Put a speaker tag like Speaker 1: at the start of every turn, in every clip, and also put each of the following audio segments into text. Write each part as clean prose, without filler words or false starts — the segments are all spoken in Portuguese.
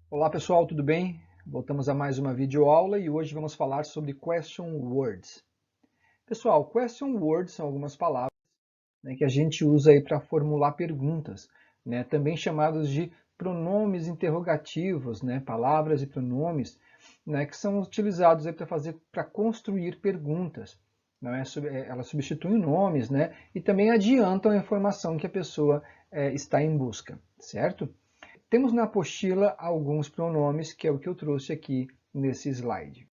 Speaker 1: Olá pessoal, tudo bem? Voltamos a mais uma videoaula e hoje vamos falar sobre question words. Pessoal, question words são algumas palavras, que a gente usa aí para formular perguntas, também chamados de pronomes interrogativos, palavras e pronomes, que são utilizados aí para construir perguntas. Não é? Elas substituem nomes, e também adiantam a informação que a pessoa está em busca, certo? Temos na apostila alguns pronomes, que é o que eu trouxe aqui nesse slide.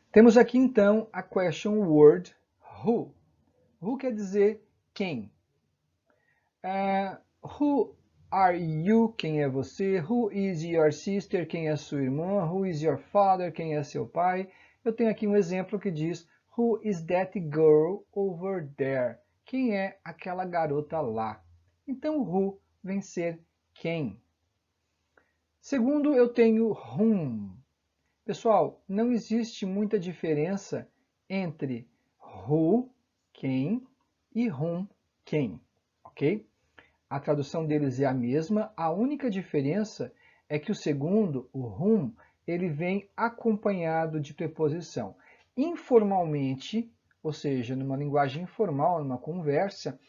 Speaker 1: Temos aqui então a question word who. Who quer dizer quem. Who are you? Quem é você? Who is your sister? Quem é sua irmã? Who is your father? Quem é seu pai? Eu tenho aqui um exemplo que diz Who is that girl over there? Quem é aquela garota lá? Então, who vem ser quem. Segundo, eu tenho whom. Pessoal, não existe muita diferença entre who, quem, e whom, quem, ok? A tradução deles é a mesma, a única diferença é que o segundo, o whom, ele vem acompanhado de preposição. Informalmente, ou seja, numa linguagem informal, numa conversa,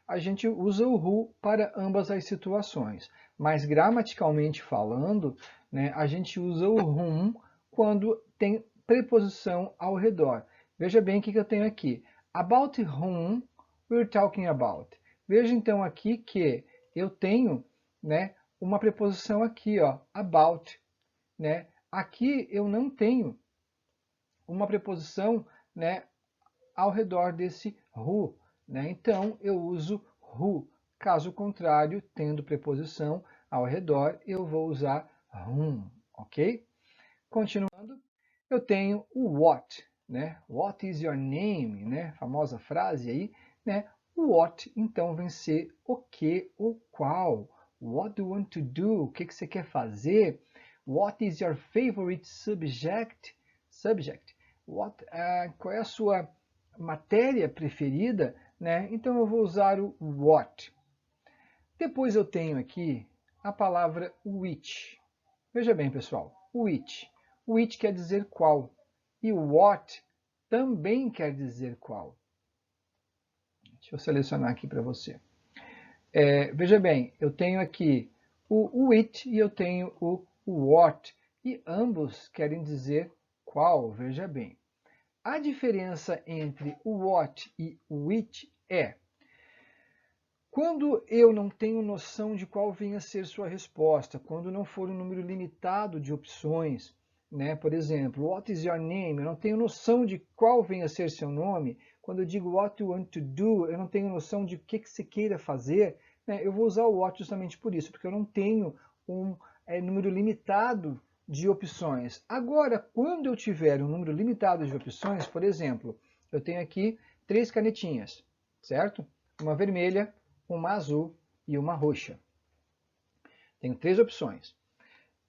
Speaker 1: a gente usa o who para ambas as situações. Mas gramaticalmente falando, a gente usa o whom quando tem preposição ao redor. Veja bem o que eu tenho aqui. About whom we're talking about. Veja então aqui que eu tenho uma preposição aqui, ó, about. Aqui eu não tenho uma preposição ao redor desse who. Então eu uso who. Caso contrário, tendo preposição ao redor, eu vou usar whom, ok? Continuando, eu tenho o what. What is your name? Famosa frase aí. O what, então, vem ser o que ou qual. What do you want to do? O que você quer fazer? What is your favorite subject? Subject. Qual é a sua matéria preferida? Então, eu vou usar o what. Depois eu tenho aqui a palavra which. Veja bem, pessoal. Which. Which quer dizer qual. E what também quer dizer qual. Deixa eu selecionar aqui para você. Veja bem, eu tenho aqui o which e eu tenho o what. E ambos querem dizer qual, veja bem. A diferença entre o what e o which é quando eu não tenho noção de qual venha a ser sua resposta, quando não for um número limitado de opções, por exemplo, what is your name? Eu não tenho noção de qual venha a ser seu nome. Quando eu digo what you want to do, eu não tenho noção de o que você queira fazer. Eu vou usar o what justamente por isso, porque eu não tenho um número limitado de opções. Agora, quando eu tiver um número limitado de opções, por exemplo, eu tenho aqui 3 canetinhas, certo? Uma vermelha, uma azul e uma roxa. Tenho 3 opções.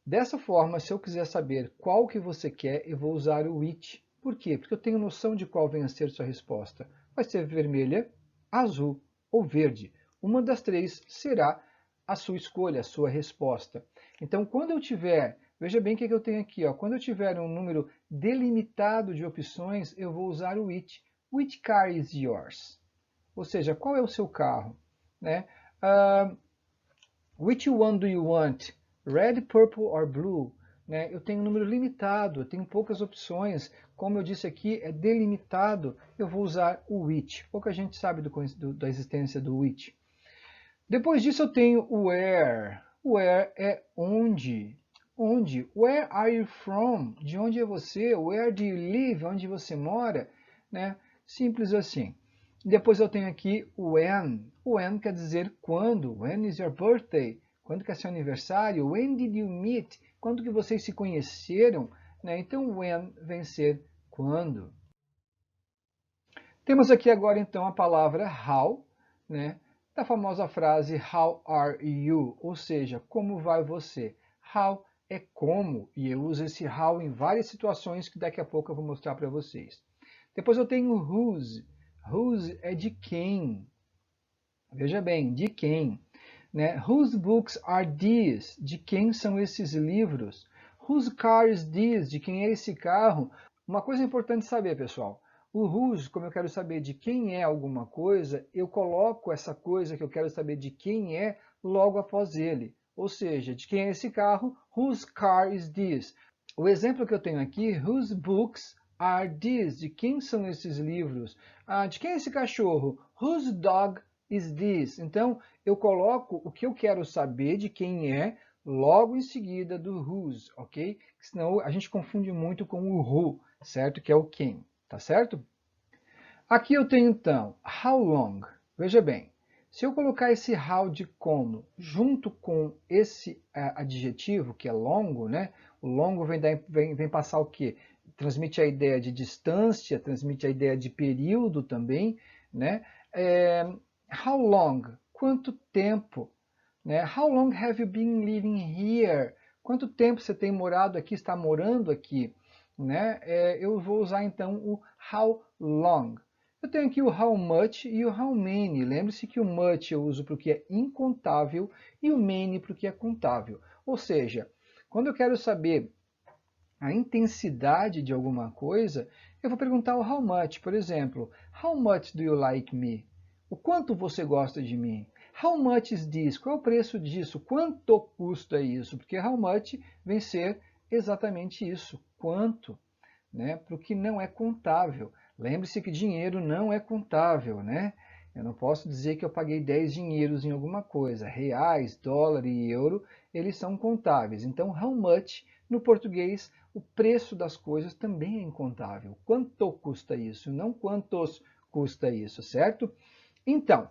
Speaker 1: Dessa forma, se eu quiser saber qual que você quer, eu vou usar o which. Por quê? Porque eu tenho noção de qual venha a ser sua resposta. Vai ser vermelha, azul ou verde. Uma das 3 será a sua escolha, a sua resposta. Então, quando eu tiver, veja bem o que eu tenho aqui, ó, quando eu tiver um número delimitado de opções, eu vou usar o which. Which car is yours? Ou seja, qual é o seu carro? Which one do you want? Red, purple or blue? Eu tenho um número limitado, eu tenho poucas opções. Como eu disse aqui, é delimitado. Eu vou usar o which. Pouca gente sabe da existência do which. Depois disso eu tenho o where. Where é onde. Onde? Where are you from? De onde é você? Where do you live? Onde você mora? Simples assim. Depois eu tenho aqui o when. When quer dizer quando. When is your birthday? Quando que é seu aniversário? When did you meet? Quando que vocês se conheceram? Então, when vem ser quando. Temos aqui agora, então, a palavra how, da famosa frase how are you? Ou seja, como vai você? How é como, e eu uso esse how em várias situações que daqui a pouco eu vou mostrar para vocês. Depois eu tenho whose. Whose é de quem. Veja bem, de quem. né? Whose books are these? De quem são esses livros? Whose car is this? De quem é esse carro? Uma coisa importante saber, pessoal. O whose, como eu quero saber de quem é alguma coisa, eu coloco essa coisa que eu quero saber de quem é logo após ele. Ou seja, de quem é esse carro? Whose car is this? O exemplo que eu tenho aqui, whose books are these? De quem são esses livros? De quem é esse cachorro? Whose dog is this? Então, eu coloco o que eu quero saber de quem é logo em seguida do whose, ok? Senão a gente confunde muito com o who, certo? Que é o quem, tá certo? Aqui eu tenho então, how long. Veja bem, se eu colocar esse how de como junto com esse adjetivo, que é longo, né? O longo vem passar o quê? Transmite a ideia de distância, transmite a ideia de período também, né? How long? Quanto tempo? Né? How long have you been living here? Quanto tempo você tem morado aqui, está morando aqui? Né? Eu vou usar então o how long. Eu tenho aqui o how much e o how many. Lembre-se que o much eu uso para o que é incontável e o many para o que é contável. Ou seja, quando eu quero saber a intensidade de alguma coisa, eu vou perguntar o how much. Por exemplo, how much do you like me? O quanto você gosta de mim? How much is this? Qual é o preço disso? Quanto custa isso? Porque how much vem ser exatamente isso, quanto, né? Para o que não é contável. Lembre-se que dinheiro não é contável, né? Eu não posso dizer que eu paguei 10 dinheiros em alguma coisa. Reais, dólar e euro, eles são contáveis. Então, how much, no português, o preço das coisas também é incontável. Quanto custa isso? Não quantos custa isso, certo? Então,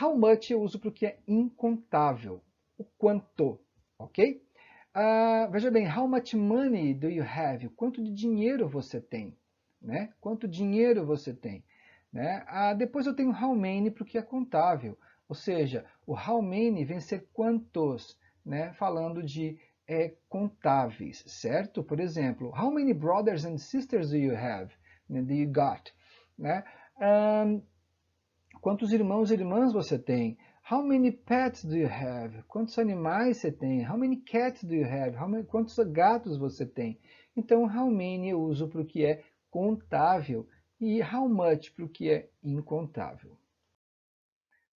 Speaker 1: how much eu uso para o que é incontável. O quanto, ok? Veja bem, how much money do you have? Quanto de dinheiro você tem? Né? Quanto dinheiro você tem? Né? Depois eu tenho how many para o que é contável. Ou seja, o how many vem ser quantos, né? Falando de contáveis, certo? Por exemplo, how many brothers and sisters do you have? Do you got? Né? Quantos irmãos e irmãs você tem? How many pets do you have? Quantos animais você tem? How many cats do you have? Quantos gatos você tem? Então, how many eu uso para o que é contável e how much para o que é incontável.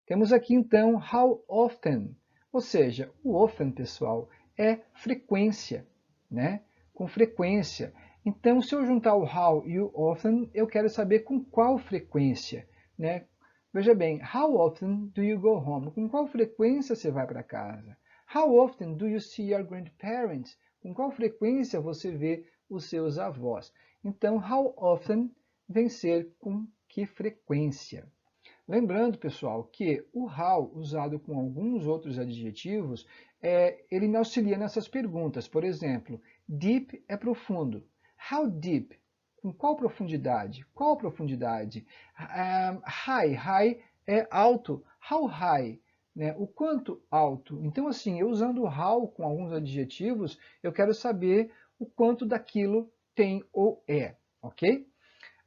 Speaker 1: Temos aqui, então, how often, ou seja, o often, pessoal, é frequência, né? Com frequência. Então, se eu juntar o how e o often, eu quero saber com qual frequência, né? Veja bem, how often do you go home? Com qual frequência você vai para casa? How often do you see your grandparents? Com qual frequência você vê os seus avós? Então, how often vem ser com que frequência? Lembrando, pessoal, que o how, usado com alguns outros adjetivos, ele me auxilia nessas perguntas. Por exemplo, deep é profundo. How deep? Com qual profundidade? Qual profundidade? High é alto. How high? Né? O quanto alto? Então, assim, eu usando o how com alguns adjetivos, eu quero saber o quanto daquilo tem ou é, ok?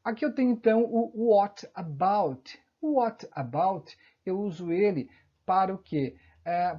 Speaker 1: Aqui eu tenho, então, o what about. O what about, eu uso ele para o quê?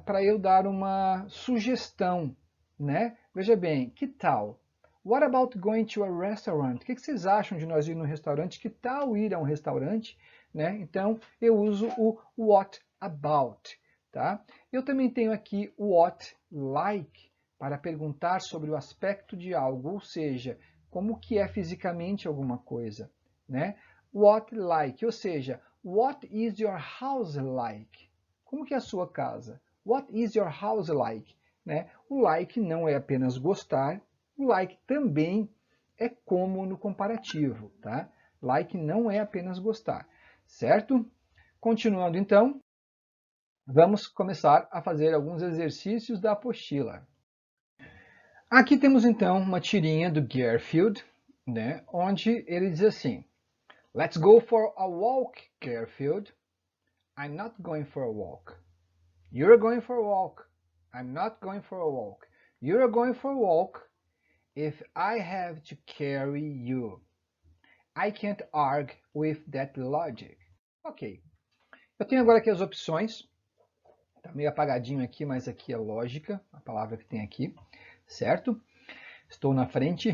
Speaker 1: Para eu dar uma sugestão, né? Veja bem, que tal? What about going to a restaurant? O que vocês acham de nós ir no restaurante? Que tal ir a um restaurante? Né? Então, eu uso o what about. Tá? Eu também tenho aqui o what like, para perguntar sobre o aspecto de algo, ou seja, como que é fisicamente alguma coisa. Né? What like, ou seja, what is your house like? Como que é a sua casa? What is your house like? Né? O like não é apenas gostar, o like também é como no comparativo, tá? Like não é apenas gostar, certo? Continuando então, vamos começar a fazer alguns exercícios da apostila. Aqui temos então uma tirinha do Garfield, né? Onde ele diz assim: Let's go for a walk, Garfield. I'm not going for a walk. You're going for a walk. I'm not going for a walk. You're going for a walk if I have to carry you. I can't argue with that logic. Ok. Eu tenho agora aqui as opções, Tá meio apagadinho aqui, mas aqui é lógica, a palavra que tem aqui, certo? Estou na frente.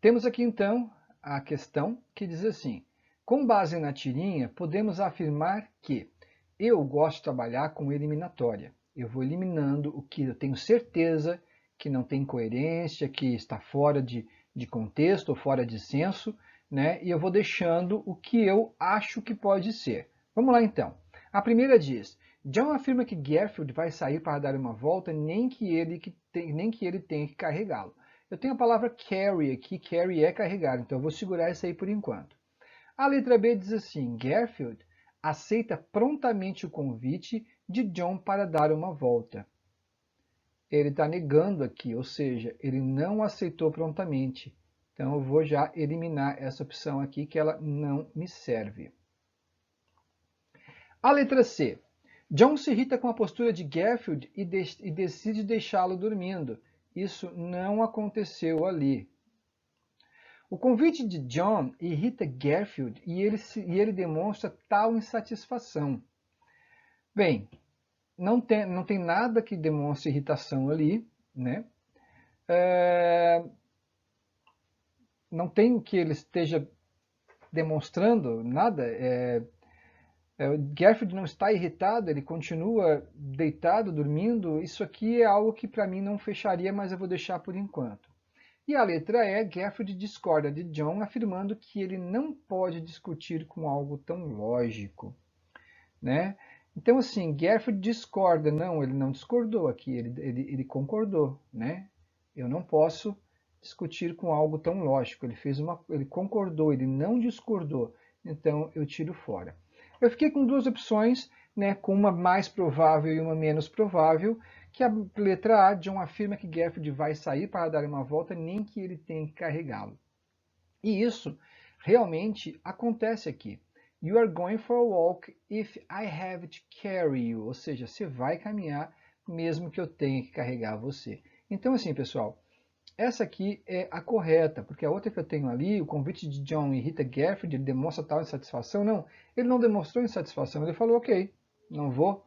Speaker 1: Temos aqui então a questão que diz assim: com base na tirinha, podemos afirmar que eu gosto de trabalhar com eliminatória. Eu vou eliminando o que eu tenho certeza que não tem coerência, que está fora de contexto ou fora de senso, né? E eu vou deixando o que eu acho que pode ser. Vamos lá então. A primeira diz: John afirma que Garfield vai sair para dar uma volta, nem que ele tenha que carregá-lo. Eu tenho a palavra carry aqui, carry é carregar, então eu vou segurar isso aí por enquanto. A letra B diz assim: Garfield aceita prontamente o convite de John para dar uma volta. Ele está negando aqui, ou seja, ele não aceitou prontamente. Então eu vou já eliminar essa opção aqui, que ela não me serve. A letra C. John se irrita com a postura de Garfield e decide deixá-lo dormindo. Isso não aconteceu ali. O convite de John irrita Garfield e ele demonstra tal insatisfação. Bem, não tem nada que demonstre irritação ali, né? Não tem o que ele esteja demonstrando, nada. Garfield não está irritado, ele continua deitado, dormindo. Isso aqui é algo que para mim não fecharia, mas eu vou deixar por enquanto. E a letra E, Garfield discorda de John, afirmando que ele não pode discutir com algo tão lógico, né? Então, assim, Garfield discorda. Não, ele não discordou aqui, ele concordou, né? Eu não posso discutir com algo tão lógico. Ele concordou, ele não discordou. Então, eu tiro fora. Eu fiquei com duas opções, né? Com uma mais provável e uma menos provável. Que a letra A, John afirma que Garfield vai sair para dar uma volta, nem que ele tenha que carregá-lo. E isso realmente acontece aqui. You are going for a walk if I have to carry you. Ou seja, você vai caminhar mesmo que eu tenha que carregar você. Então assim, pessoal, essa aqui é a correta, porque a outra que eu tenho ali, o convite de John irrita Garfield, ele demonstra tal insatisfação. Não, ele não demonstrou insatisfação, ele falou, ok, não vou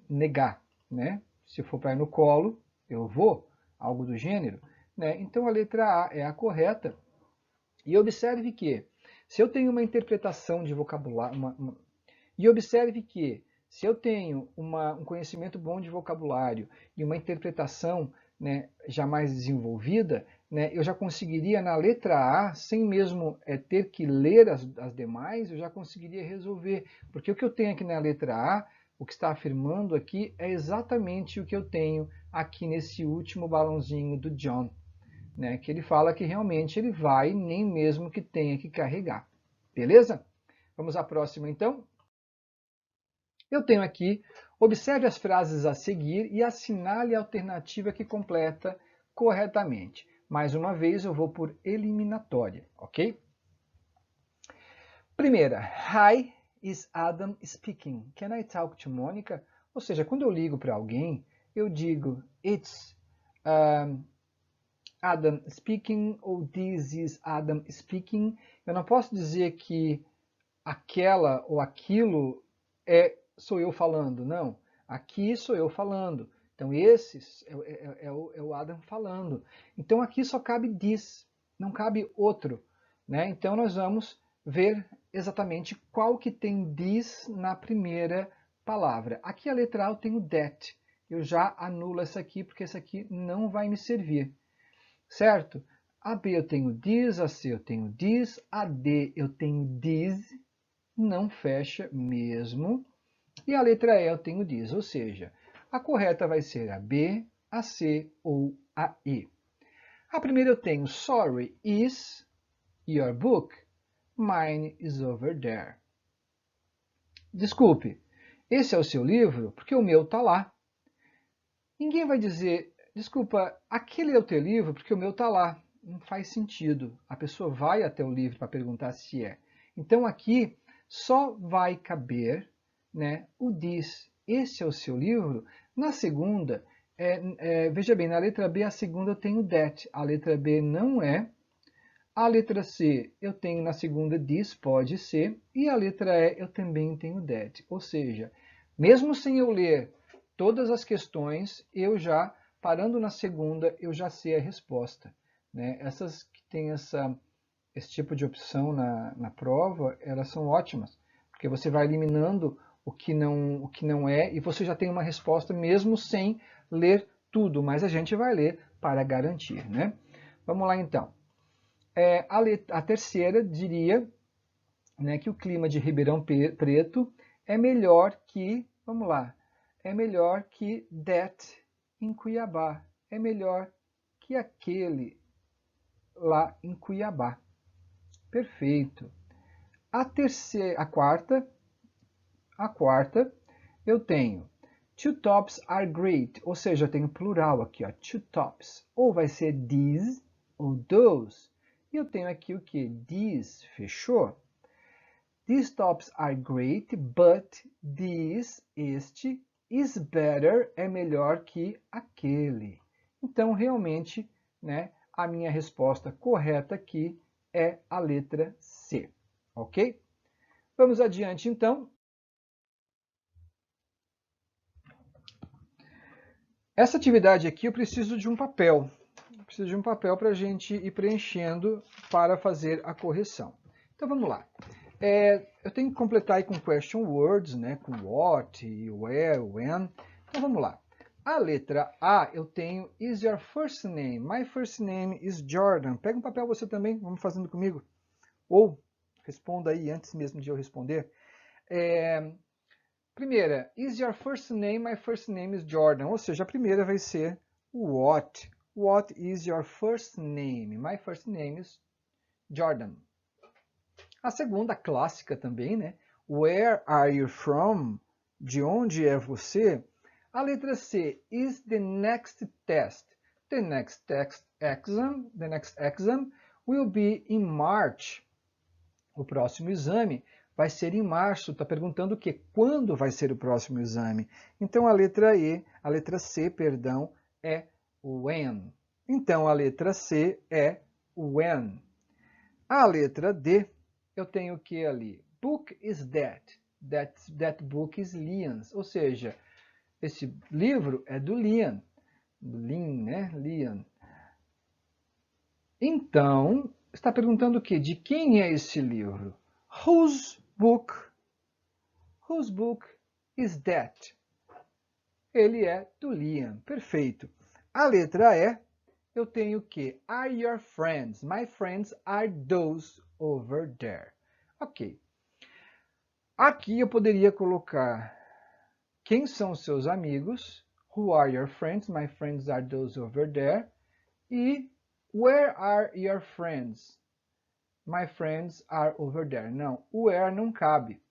Speaker 1: negar, né? Se for para ir no colo, eu vou, algo do gênero, né? Então a letra A é a correta. E observe que, se eu tenho uma interpretação de vocabulário, e observe que, se eu tenho um conhecimento bom de vocabulário e uma interpretação, né, já mais desenvolvida, né, eu já conseguiria na letra A, sem mesmo ter que ler as demais, eu já conseguiria resolver. Porque o que eu tenho aqui na letra A, o que está afirmando aqui, é exatamente o que eu tenho aqui nesse último balãozinho do John. Né, que ele fala que realmente ele vai, nem mesmo que tenha que carregar. Beleza? Vamos à próxima, então? Eu tenho aqui, observe as frases a seguir e assinale a alternativa que completa corretamente. Mais uma vez, eu vou por eliminatória, ok? Primeira, Hi, is Adam speaking? Can I talk to Monica? Ou seja, quando eu ligo para alguém, eu digo, it's Adam speaking ou this is Adam speaking. Eu não posso dizer que aquela ou aquilo sou eu falando, não. Aqui sou eu falando. Então esse é o Adam falando. Então aqui só cabe this, não cabe outro, né? Então nós vamos ver exatamente qual que tem this na primeira palavra. Aqui a letra A eu tenho that. Eu já anulo essa aqui porque essa aqui não vai me servir. Certo? A B eu tenho this, a C eu tenho this, a D eu tenho this, não fecha mesmo. E a letra E eu tenho this, ou seja, a correta vai ser a B, a C ou a E. A primeira eu tenho sorry, is your book? Mine is over there. Desculpe, esse é o seu livro? Porque o meu está lá. Ninguém vai dizer, desculpa, aquele é o teu livro? Porque o meu está lá. Não faz sentido. A pessoa vai até o livro para perguntar se é. Então aqui só vai caber, né, o this. Esse é o seu livro? Na segunda, veja bem, na letra B, a segunda eu tenho that. A letra B não é. A letra C eu tenho na segunda this, pode ser. E a letra E eu também tenho that. Ou seja, mesmo sem eu ler todas as questões, parando na segunda, eu já sei a resposta, né? Essas que têm esse tipo de opção na prova, elas são ótimas, porque você vai eliminando o que não é e você já tem uma resposta mesmo sem ler tudo, mas a gente vai ler para garantir, né? Vamos lá então. A terceira diria, né, que o clima de Ribeirão Preto é melhor que, vamos lá, é melhor que that em Cuiabá, é melhor que aquele lá em Cuiabá. Perfeito. A quarta, eu tenho two tops are great, ou seja, eu tenho plural aqui, ó, two tops. Ou vai ser these ou those. E eu tenho aqui o que? These, fechou? These tops are great, but este, is better, é melhor que aquele. Então, realmente, né, a minha resposta correta aqui é a letra C, ok? Vamos adiante, então. Essa atividade aqui eu preciso de um papel. Preciso de um papel para a gente ir preenchendo para fazer a correção. Então, vamos lá. Eu tenho que completar aí com question words, né, com what, where, when. Então vamos lá. A letra A eu tenho is your first name. My first name is Jordan. Pega um papel você também, vamos fazendo comigo. Ou responda aí antes mesmo de eu responder. Primeira, is your first name? My first name is Jordan. Ou seja, a primeira vai ser what. What is your first name? My first name is Jordan. A segunda, clássica também, né? Where are you from? De onde é você? A letra C, is the next test. The next exam will be in March. O próximo exame vai ser em março. Está perguntando o quê? Quando vai ser o próximo exame? Então a letra C, perdão, é when. Então a letra C é when. A letra D, eu tenho o que ali? Book is that. That book is Liam's. Ou seja, esse livro é do Liam. Liam, né? Liam. Então, está perguntando o quê? De quem é esse livro? Whose book is that? Ele é do Liam. Perfeito. A letra E, eu tenho o quê? Are your friends? My friends are those over there. Ok. Aqui eu poderia colocar quem são os seus amigos? Who are your friends? My friends are those over there. E where are your friends? My friends are over there. Não, where não cabe.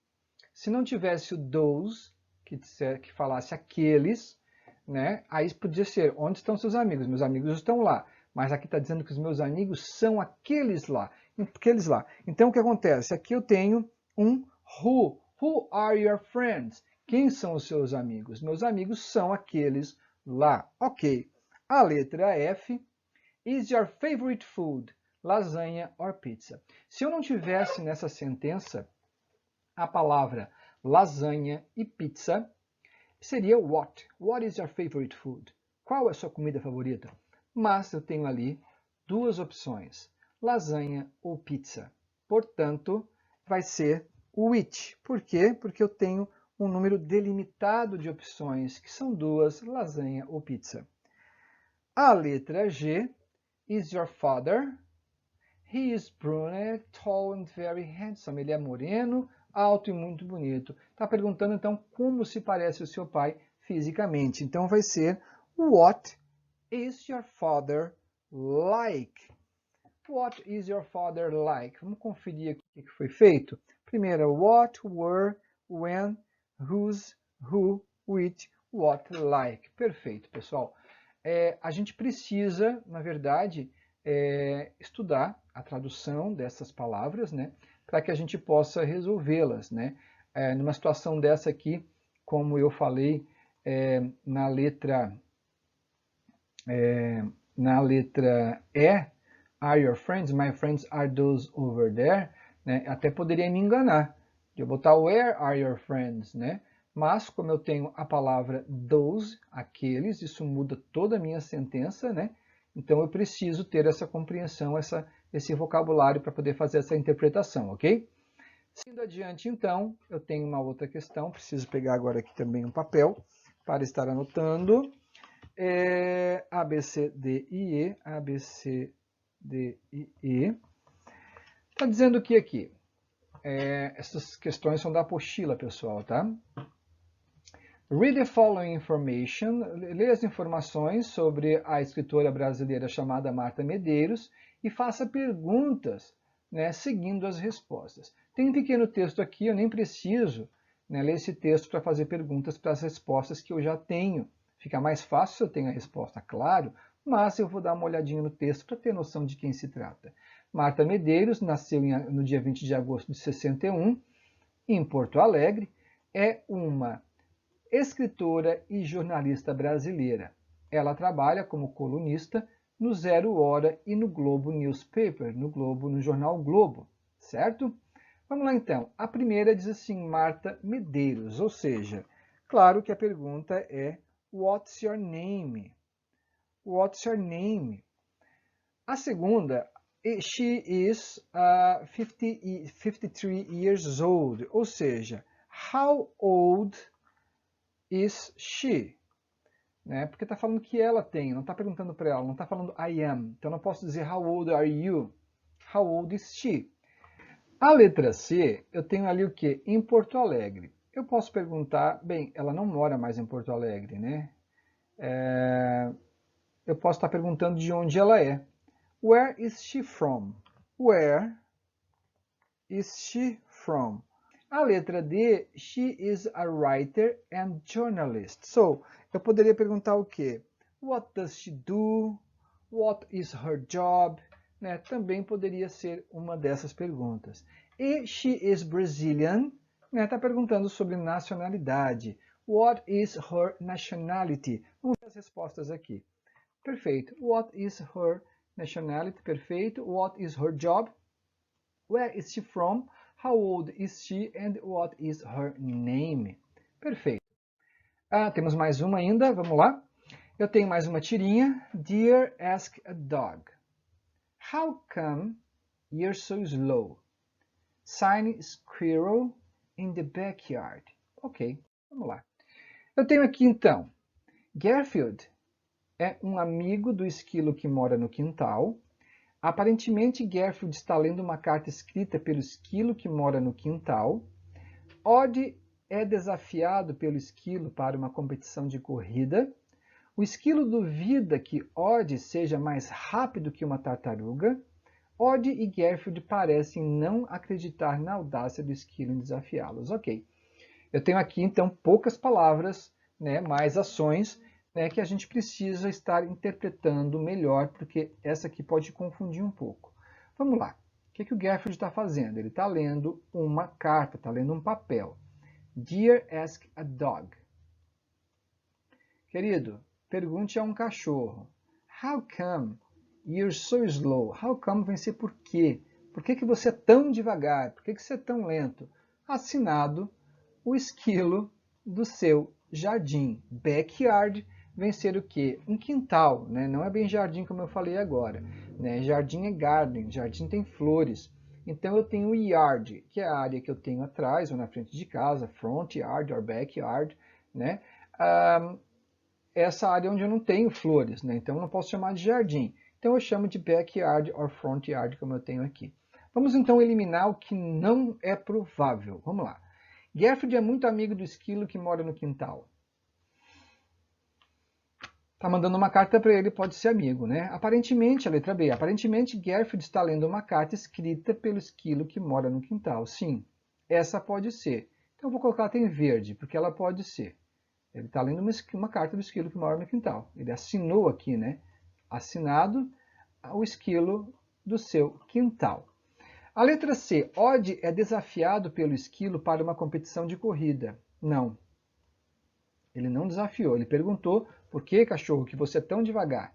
Speaker 1: Se não tivesse o those, que falasse aqueles, né? Aí podia ser, onde estão seus amigos? Meus amigos estão lá. Mas aqui está dizendo que os meus amigos são aqueles lá. Então, o que acontece? Aqui eu tenho um who. Who are your friends? Quem são os seus amigos? Meus amigos são aqueles lá. Ok. A letra F. Is your favorite food? Lasanha or pizza? Se eu não tivesse nessa sentença a palavra lasanha e pizza, seria what? What is your favorite food? Qual é a sua comida favorita? Mas eu tenho ali duas opções, lasanha ou pizza. Portanto, vai ser which. Por quê? Porque eu tenho um número delimitado de opções, que são duas, lasanha ou pizza. A letra G, is your father? He is brunette, tall and very handsome. Ele é moreno, alto e muito bonito. Está perguntando, então, como se parece o seu pai fisicamente. Então, vai ser what is your father like? What is your father like? Vamos conferir aqui o que foi feito. Primeiro, what, where, when, whose, who, which, what, like. Perfeito, pessoal. A gente precisa, na verdade, estudar a tradução dessas palavras, né, para que a gente possa resolvê-las, né? Numa situação dessa aqui, como eu falei na letra E, are your friends? My friends are those over there, né? Até poderia me enganar, de eu botar where are your friends, né? Mas, como eu tenho a palavra those, aqueles, isso muda toda a minha sentença, né? Então, eu preciso ter essa compreensão, esse vocabulário para poder fazer essa interpretação, ok? Seguindo adiante, então, eu tenho uma outra questão, preciso pegar agora aqui também um papel para estar anotando. A, B, C, D, I, E, A, B, C, D, I, E. Está dizendo o que aqui? Essas questões são da apostila, pessoal, tá? Read the following information. Lê as informações sobre a escritora brasileira chamada Marta Medeiros e faça perguntas, né, seguindo as respostas. Tem um pequeno texto aqui, eu nem preciso, né, ler esse texto para fazer perguntas para as respostas que eu já tenho. Fica mais fácil se eu tenho a resposta, claro, mas eu vou dar uma olhadinha no texto para ter noção de quem se trata. Marta Medeiros nasceu no dia 20 de agosto de 61, em Porto Alegre, é uma escritora e jornalista brasileira. Ela trabalha como colunista no Zero Hora e no Globo Newspaper, no jornal Globo, certo? Vamos lá então. A primeira diz assim, Marta Medeiros, ou seja, claro que a pergunta é What's your name? What's your name? A segunda, she is 53 years old, ou seja, how old is she? Né? Porque está falando que ela tem, não está perguntando para ela, não está falando I am. Então não posso dizer how old are you? How old is she? A letra C, eu tenho ali o quê? Em Porto Alegre. Eu posso perguntar, bem, ela não mora mais em Porto Alegre, né? Eu posso estar perguntando de onde ela é. Where is she from? Where is she from? A letra D, she is a writer and journalist. So, eu poderia perguntar o quê? What does she do? What is her job? Né? Também poderia ser uma dessas perguntas. E she is Brazilian, né? Está perguntando sobre nacionalidade. What is her nationality? Vamos ver as respostas aqui. Perfeito. What is her nationality? Perfeito. What is her job? Where is she from? How old is she and what is her name? Perfeito. Temos mais uma ainda, vamos lá. Eu tenho mais uma tirinha. Dear, ask a dog. How come you're so slow? Sign squirrel in the backyard. Ok, vamos lá. Eu tenho aqui então, Garfield é um amigo do esquilo que mora no quintal. Aparentemente, Garfield está lendo uma carta escrita pelo esquilo que mora no quintal. Odd é desafiado pelo esquilo para uma competição de corrida. O esquilo duvida que Odd seja mais rápido que uma tartaruga. Odd e Garfield parecem não acreditar na audácia do esquilo em desafiá-los. Ok. Eu tenho aqui, então, poucas palavras, né, mais ações, né, que a gente precisa estar interpretando melhor, porque essa aqui pode confundir um pouco. Vamos lá. O que o Garfield está fazendo? Ele está lendo uma carta, está lendo um papel. Dear, ask a dog. Querido, pergunte a um cachorro. How come you're so slow? How come vem ser por quê? Por que você é tão devagar? Por que você é tão lento? Assinado o esquilo do seu jardim. Backyard vem ser o quê? Um quintal, né? Não é bem jardim como eu falei agora. Né? Jardim é garden, jardim tem flores. Então eu tenho o yard, que é a área que eu tenho atrás ou na frente de casa, front yard or backyard, né? Essa área onde eu não tenho flores, né? Então eu não posso chamar de jardim. Então eu chamo de backyard or front yard, como eu tenho aqui. Vamos então eliminar o que não é provável. Vamos lá. Garfield é muito amigo do esquilo que mora no quintal. Está mandando uma carta para ele, pode ser amigo, né? Aparentemente, a letra B, aparentemente Garfield está lendo uma carta escrita pelo esquilo que mora no quintal. Sim, essa pode ser. Então eu vou colocar até em verde, porque ela pode ser. Ele está lendo uma carta do esquilo que mora no quintal. Ele assinou aqui, né? Assinado o esquilo do seu quintal. A letra C, Odd é desafiado pelo esquilo para uma competição de corrida. Não. Ele não desafiou, ele perguntou, por que, cachorro, que você é tão devagar?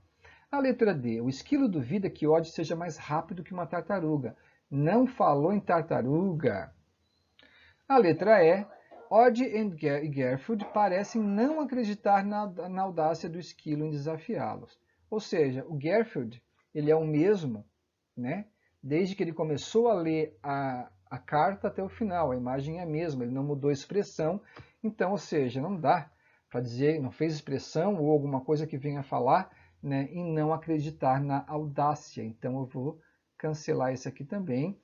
Speaker 1: A letra D, o esquilo duvida que Odd seja mais rápido que uma tartaruga. Não falou em tartaruga. A letra E, Odd e Gertrude parecem não acreditar na audácia do esquilo em desafiá-los. Ou seja, o Gertrude, ele é o mesmo, né? Desde que ele começou a ler a carta até o final, a imagem é a mesma, ele não mudou a expressão. Então, ou seja, não dá para dizer, não fez expressão ou alguma coisa que venha a falar, né, e não acreditar na audácia. Então eu vou cancelar isso aqui também.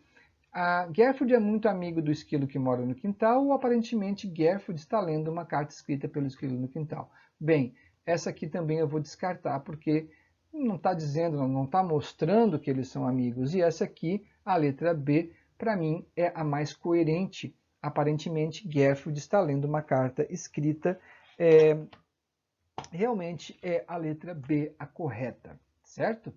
Speaker 1: A Gertrude é muito amigo do esquilo que mora no quintal, ou aparentemente Gertrude está lendo uma carta escrita pelo esquilo no quintal. Bem, essa aqui também eu vou descartar, porque não está dizendo, não está mostrando que eles são amigos. E essa aqui, a letra B, para mim é a mais coerente. Aparentemente, Gertrude está lendo uma carta escrita. Realmente é a letra B a correta, certo?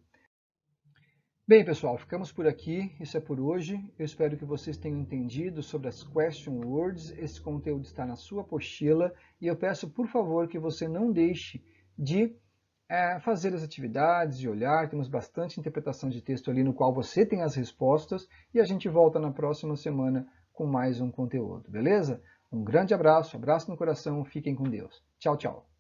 Speaker 1: Bem, pessoal, ficamos por aqui. Isso é por hoje. Eu espero que vocês tenham entendido sobre as question words. Esse conteúdo está na sua apostila e eu peço, por favor, que você não deixe de fazer as atividades, de olhar. Temos bastante interpretação de texto ali no qual você tem as respostas e a gente volta na próxima semana com mais um conteúdo, beleza? Um grande abraço, abraço no coração, fiquem com Deus. Tchau, tchau.